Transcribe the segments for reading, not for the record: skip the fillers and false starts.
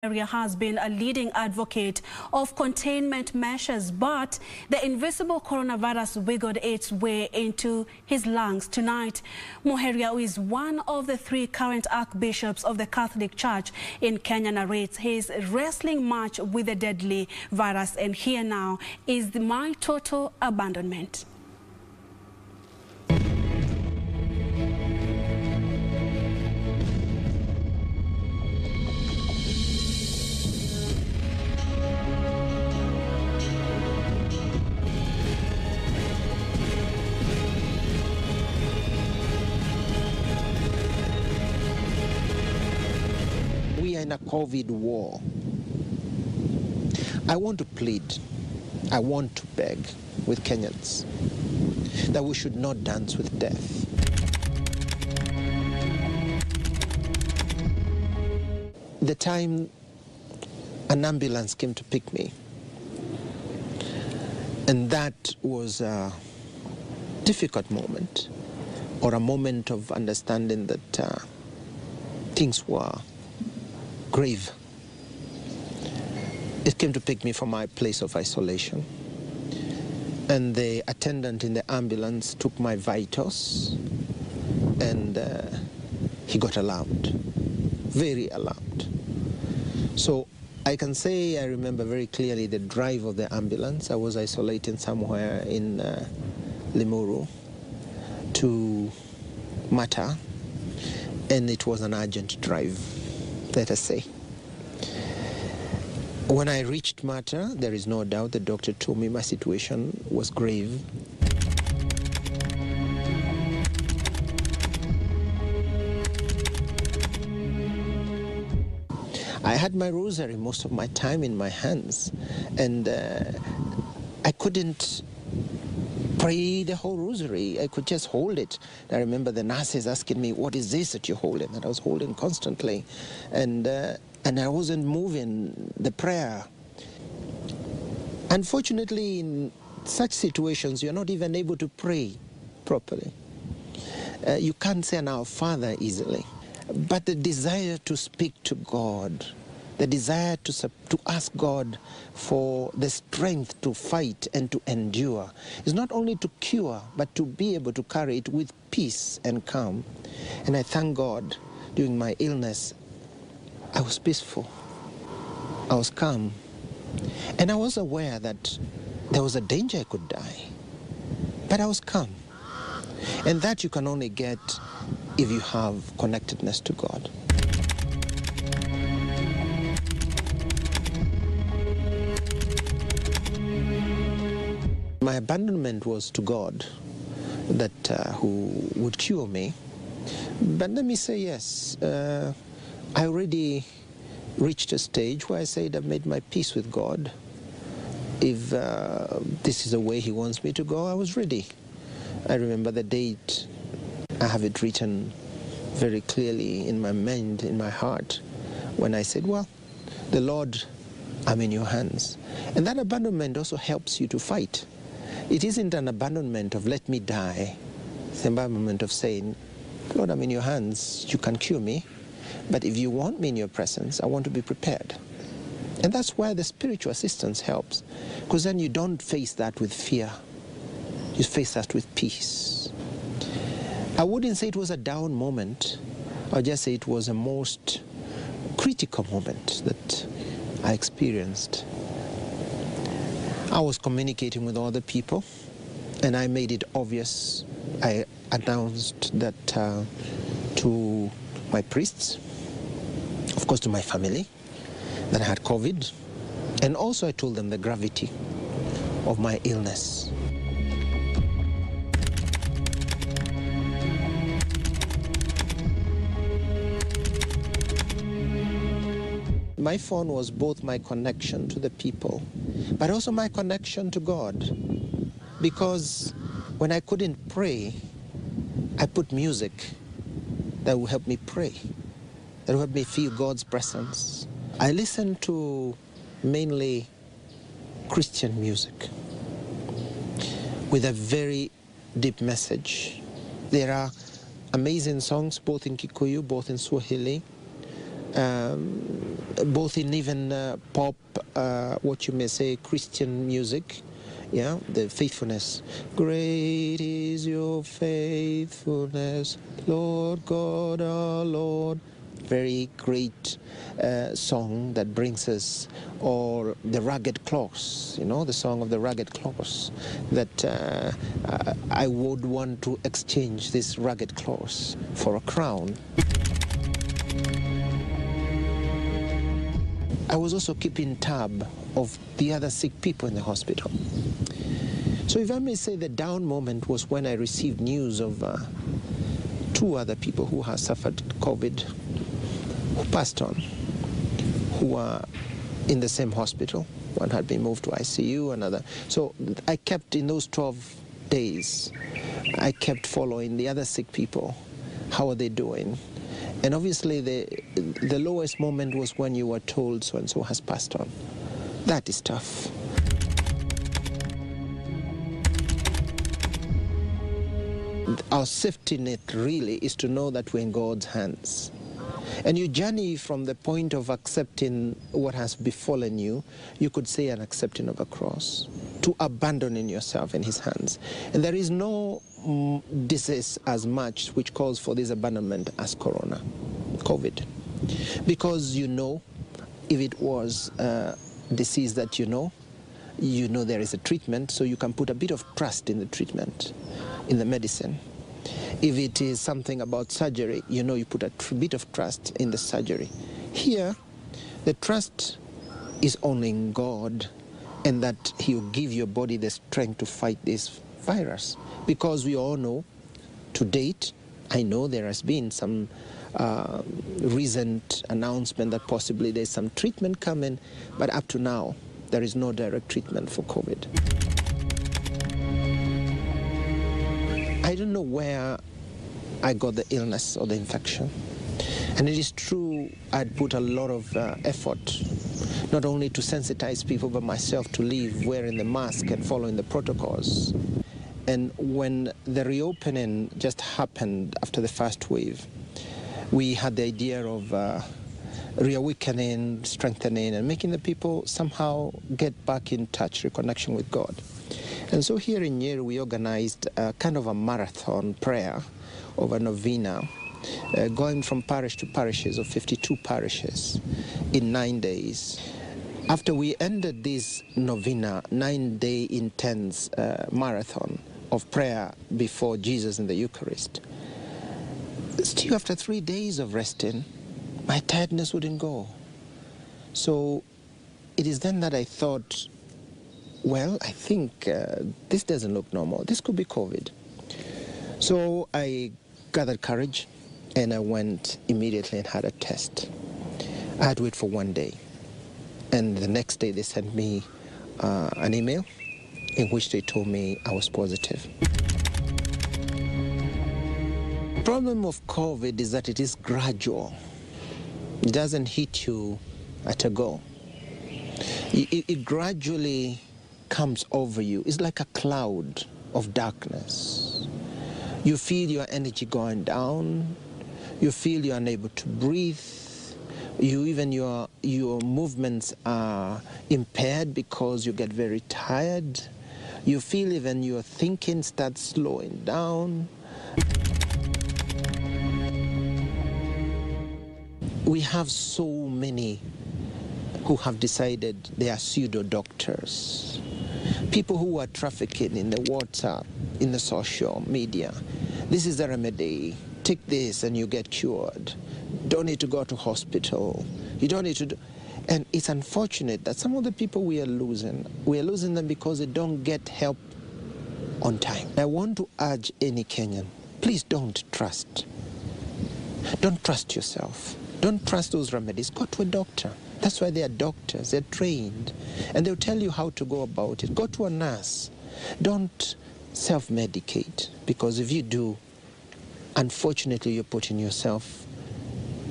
Muheria has been a leading advocate of containment measures, but the invisible coronavirus wiggled its way into his lungs tonight. Muheria, who is one of the 3 current archbishops of the Catholic Church in Kenya, narrates his wrestling match with the deadly virus, and here now is the My Total Abandonment. We are in a COVID war. I want to plead, I want to beg with Kenyans that we should not dance with death. The time an ambulance came to pick me, and that was a difficult moment, or a moment of understanding that things were grave. It came to pick me from my place of isolation, and the attendant in the ambulance took my vitals, and he got alarmed, very alarmed. So I can say I remember very clearly the drive of the ambulance. I was isolating somewhere in Limuru to Mata, and it was an urgent drive, let us say. When I reached Mata, there is no doubt the doctor told me my situation was grave. I had my rosary most of my time in my hands, and I couldn't pray the whole rosary. I could just hold it. I remember the nurses asking me, "What is this that you're holding?" And I was holding constantly, and I wasn't moving the prayer. Unfortunately, in such situations, you're not even able to pray properly. You can't say an Our Father easily. But the desire to speak to God, the desire to ask God for the strength to fight and to endure, is not only to cure, but to be able to carry it with peace and calm. And I thank God, during my illness, I was peaceful, I was calm, and I was aware that there was a danger I could die, but I was calm. And that you can only get if you have connectedness to God. My abandonment was to God, that who would cure me. But let me say yes, I already reached a stage where I said I've made my peace with God. If this is the way He wants me to go, I was ready. I remember the date. I have it written very clearly in my mind, in my heart, when I said, well, the Lord, I'm in your hands. And that abandonment also helps you to fight. It isn't an abandonment of let me die. It's an abandonment of saying, Lord, I'm in your hands. You can cure me. But if you want me in your presence, I want to be prepared. And that's why the spiritual assistance helps, because then you don't face that with fear. You face that with peace. I wouldn't say it was a down moment. I'll just say it was a most critical moment that I experienced. I was communicating with other people, and I made it obvious. I announced that to my priests, of course to my family, that I had COVID, and also I told them the gravity of my illness. My phone was both my connection to the people, but also my connection to God. Because when I couldn't pray, I put music that would help me pray, that would help me feel God's presence. I listened to mainly Christian music with a very deep message. There are amazing songs, both in Kikuyu, both in Swahili, both in even pop, what you may say, Christian music, yeah, the faithfulness. Great is your faithfulness, Lord God our Lord. Very great song that brings us, or the Ragged Clause, you know, the song of the Ragged Clause, that I would want to exchange this Ragged Clause for a crown. I was also keeping tab of the other sick people in the hospital. So if I may say, the down moment was when I received news of 2 other people who have suffered COVID, who passed on, who were in the same hospital. One had been moved to ICU, another. So I kept, in those 12 days, I kept following the other sick people. How are they doing? And obviously the lowest moment was when you were told so-and-so has passed on. That is tough. Our safety net really is to know that we're in God's hands. And you journey from the point of accepting what has befallen you, you could say an accepting of a cross, to abandoning yourself in his hands. And there is no disease as much which calls for this abandonment as COVID. Because you know, if it was a disease that you know there is a treatment, so you can put a bit of trust in the treatment, in the medicine. If it is something about surgery, you know you put a bit of trust in the surgery. Here, the trust is only in God, and that he will give your body the strength to fight this virus. Because we all know, to date, I know there has been some recent announcement that possibly there's some treatment coming, but up to now, there is no direct treatment for COVID. I don't know where I got the illness or the infection. And it is true, I'd put a lot of effort, not only to sensitize people, but myself to live wearing the mask and following the protocols. And when the reopening just happened after the first wave, we had the idea of reawakening, strengthening, and making the people somehow get back in touch, reconnection with God. And so here in Nyeri, we organized a kind of a marathon prayer of a novena, going from parish to parishes of 52 parishes in 9 days. After we ended this novena, 9-day intense marathon of prayer before Jesus in the Eucharist, still after 3 days of resting, my tiredness wouldn't go. So it is then that I thought, well, I think this doesn't look normal. This could be COVID. So I gathered courage and I went immediately and had a test. I had to wait for 1 day. And the next day they sent me an email in which they told me I was positive. The problem of COVID is that it is gradual. It doesn't hit you at a go. It gradually comes over you. It's like a cloud of darkness. You feel your energy going down. You feel you're unable to breathe. Even your movements are impaired because you get very tired. You feel even your thinking starts slowing down. We have so many who have decided they are pseudo doctors. People who are trafficking in the WhatsApp, in the social media. This is the remedy. Take this and you get cured. Don't need to go to hospital. You don't need to do... And it's unfortunate that some of the people we are losing them because they don't get help on time. I want to urge any Kenyan, please don't trust. Don't trust yourself. Don't trust those remedies. Go to a doctor. That's why they are doctors. They're trained. And they'll tell you how to go about it. Go to a nurse. Don't self-medicate, because if you do, unfortunately, you're putting yourself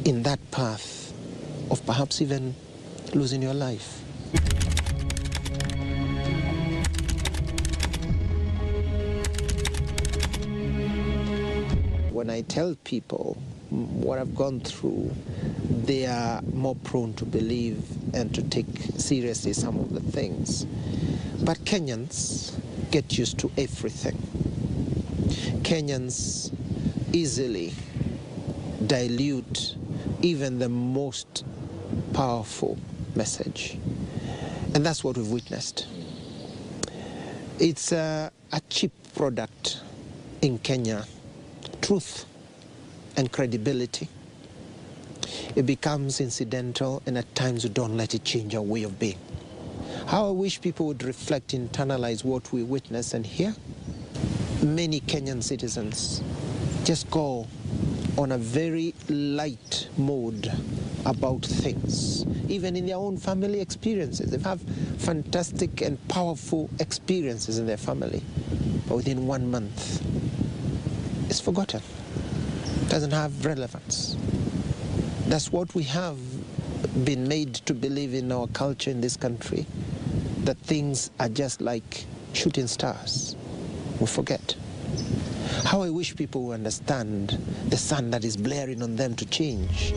in that path of perhaps even losing your life. When I tell people what I've gone through, they are more prone to believe and to take seriously some of the things. But Kenyans get used to everything. Kenyans easily dilute even the most powerful message. And that's what we've witnessed. It's a cheap product in Kenya, truth and credibility. It becomes incidental, and at times we don't let it change our way of being. How I wish people would reflect, internalize what we witness and hear. Many Kenyan citizens just go on a very light mode about things, even in their own family experiences. They have fantastic and powerful experiences in their family, but within 1 month, it's forgotten. It doesn't have relevance. That's what we have been made to believe in our culture in this country, that things are just like shooting stars. We forget. How I wish people would understand the sun that is blaring on them to change.